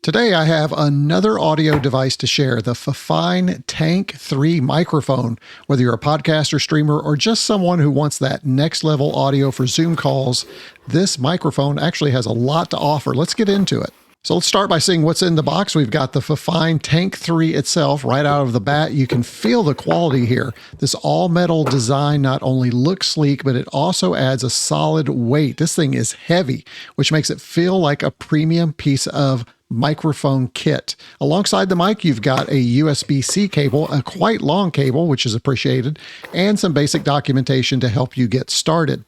Today I have another audio device to share, the Fifine Tank 3 microphone. Whether you're a podcaster, streamer, or just someone who wants that next level audio for Zoom calls, this microphone actually has a lot to offer. Let's get into it. So let's start by seeing what's in the box. We've got the Fifine Tank 3 itself right out of the bat. You can feel the quality here. This all-metal design not only looks sleek, but it also adds a solid weight. This thing is heavy, which makes it feel like a premium piece of microphone kit. Alongside the mic, you've got a USB-C cable, a quite long cable, which is appreciated, and some basic documentation to help you get started.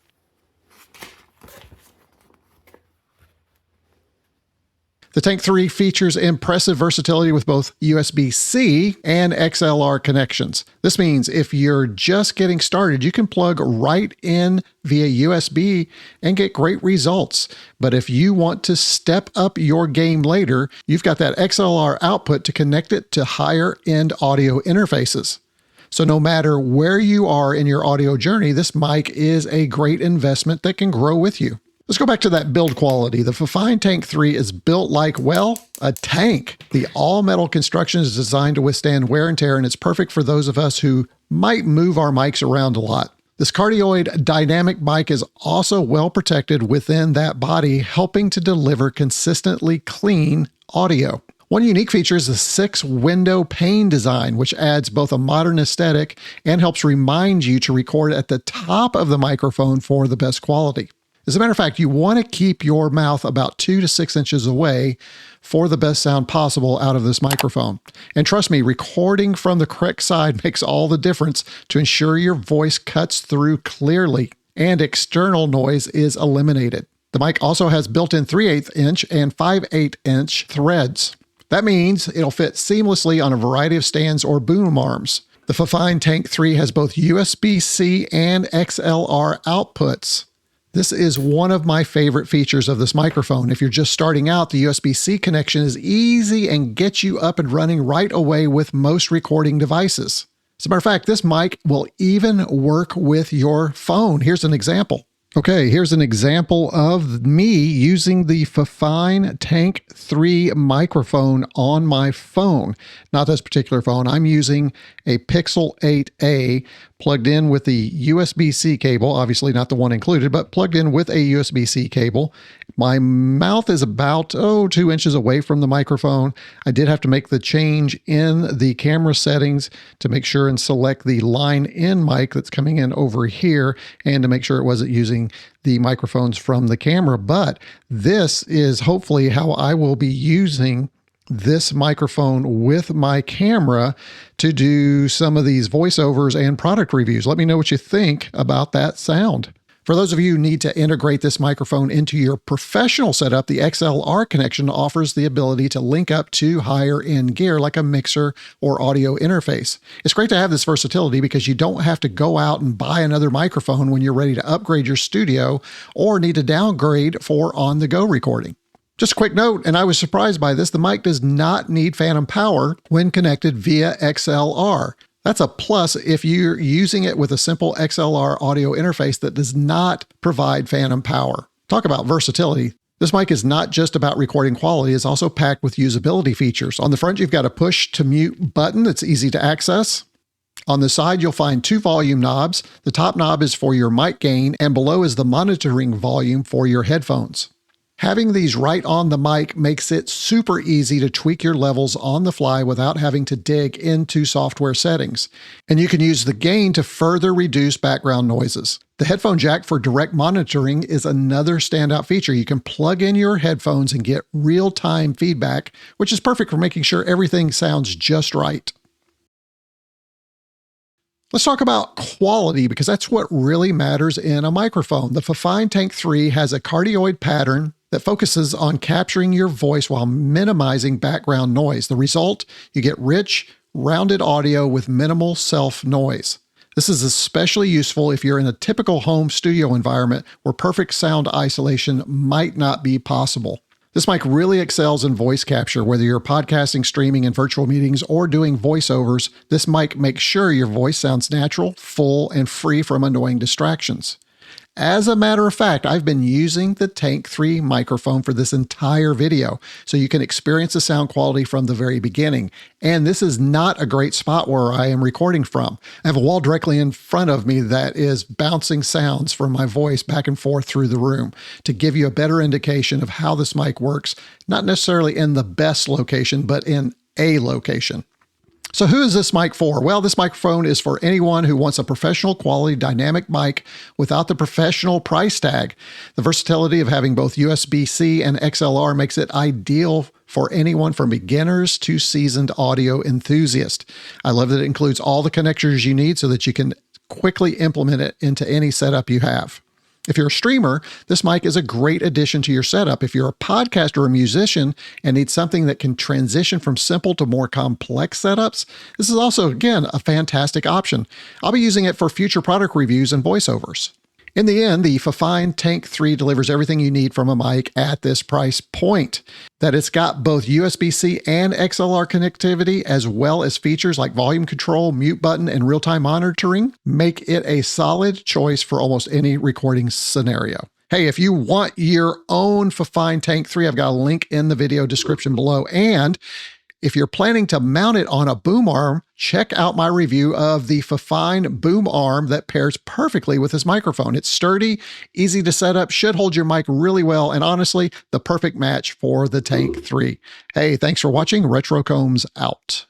The Tank 3 features impressive versatility with both USB-C and XLR connections. This means if you're just getting started, you can plug right in via USB and get great results. But if you want to step up your game later, you've got that XLR output to connect it to higher-end audio interfaces. So no matter where you are in your audio journey, this mic is a great investment that can grow with you. Let's go back to that build quality. The Fifine Tank 3 is built like, well, a tank. The all-metal construction is designed to withstand wear and tear, and it's perfect for those of us who might move our mics around a lot. This cardioid dynamic mic is also well protected within that body, helping to deliver consistently clean audio. One unique feature is the 6-window pane design, which adds both a modern aesthetic and helps remind you to record at the top of the microphone for the best quality. As a matter of fact, you want to keep your mouth about 2 to 6 inches away for the best sound possible out of this microphone. And trust me, recording from the correct side makes all the difference to ensure your voice cuts through clearly and external noise is eliminated. The mic also has built-in 3/8 inch and 5/8 inch threads. That means it'll fit seamlessly on a variety of stands or boom arms. The Fifine Tank 3 has both USB-C and XLR outputs. This is one of my favorite features of this microphone. If you're just starting out, the USB-C connection is easy and gets you up and running right away with most recording devices. As a matter of fact, this mic will even work with your phone. Here's an example. Okay, here's an example of me using the Fifine Tank 3 microphone on my phone. Not this particular phone. I'm using a Pixel 8a plugged in with the USB-C cable, obviously not the one included, but plugged in with a USB-C cable. My mouth is about, 2 inches away from the microphone. I did have to make the change in the camera settings to make sure and select the line in mic that's coming in over here and to make sure it wasn't using the microphones from the camera. But this is hopefully how I will be using this microphone with my camera to do some of these voiceovers and product reviews. Let me know what you think about that sound. For those of you who need to integrate this microphone into your professional setup, the XLR connection offers the ability to link up to higher-end gear like a mixer or audio interface. It's great to have this versatility because you don't have to go out and buy another microphone when you're ready to upgrade your studio or need to downgrade for on-the-go recording. Just a quick note, and I was surprised by this, the mic does not need phantom power when connected via XLR. That's a plus if you're using it with a simple XLR audio interface that does not provide phantom power. Talk about versatility. This mic is not just about recording quality, it's also packed with usability features. On the front, you've got a push to mute button that's easy to access. On the side, you'll find 2 volume knobs. The top knob is for your mic gain, and below is the monitoring volume for your headphones. Having these right on the mic makes it super easy to tweak your levels on the fly without having to dig into software settings. And you can use the gain to further reduce background noises. The headphone jack for direct monitoring is another standout feature. You can plug in your headphones and get real-time feedback, which is perfect for making sure everything sounds just right. Let's talk about quality because that's what really matters in a microphone. The Fifine Tank 3 has a cardioid pattern that focuses on capturing your voice while minimizing background noise. The result, you get rich, rounded audio with minimal self-noise. This is especially useful if you're in a typical home studio environment where perfect sound isolation might not be possible. This mic really excels in voice capture. Whether you're podcasting, streaming, in virtual meetings, or doing voiceovers, this mic makes sure your voice sounds natural, full, and free from annoying distractions. As a matter of fact, I've been using the Tank 3 microphone for this entire video, so you can experience the sound quality from the very beginning. And this is not a great spot where I am recording from. I have a wall directly in front of me that is bouncing sounds from my voice back and forth through the room to give you a better indication of how this mic works, not necessarily in the best location, but in a location. So who is this mic for? Well, this microphone is for anyone who wants a professional quality dynamic mic without the professional price tag. The versatility of having both USB-C and XLR makes it ideal for anyone from beginners to seasoned audio enthusiasts. I love that it includes all the connectors you need so that you can quickly implement it into any setup you have. If you're a streamer, this mic is a great addition to your setup. If you're a podcaster or a musician and need something that can transition from simple to more complex setups, this is also, again, a fantastic option. I'll be using it for future product reviews and voiceovers. In the end, the Fifine Tank 3 delivers everything you need from a mic at this price point. That it's got both USB-C and XLR connectivity, as well as features like volume control, mute button, and real-time monitoring, make it a solid choice for almost any recording scenario. Hey, if you want your own Fifine Tank 3, I've got a link in the video description below. And if you're planning to mount it on a boom arm, check out my review of the Fifine boom arm that pairs perfectly with this microphone. It's sturdy, easy to set up, should hold your mic really well, and honestly, the perfect match for the Tank 3. Hey, thanks for watching. RetroCombs out.